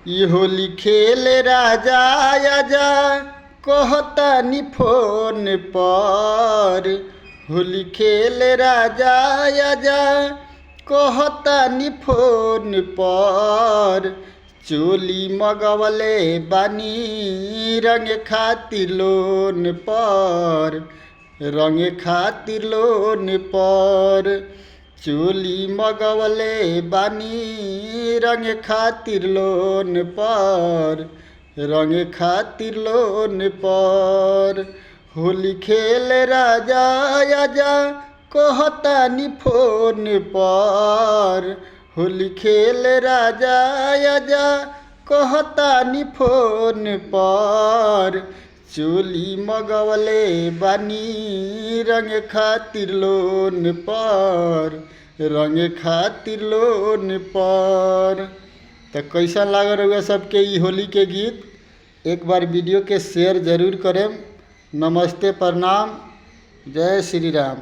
ई होली खेल राजा आजा कहतानी फोन पर। होली खेल राजा आजा कहतानी फोन पर। चोली मगवले बानी रंग खातिर लोन पर। रंग खातिर लोन पर। चोली मगवले बानी रंग खातिर लोन पर। रंग खातिर लोन पर। होली खेल राजा आजा कहतानी फोन पर। होली खेल राजा आजा कहतानी फोन पर। चोली मगवले बानी रंग खातिर लोन पर। रंग खातिर लोन पर। तो कैसा लागल रहुआ सबके ई होली के गीत? एक बार वीडियो के शेयर जरूर करें। नमस्ते, प्रणाम, जय श्री राम।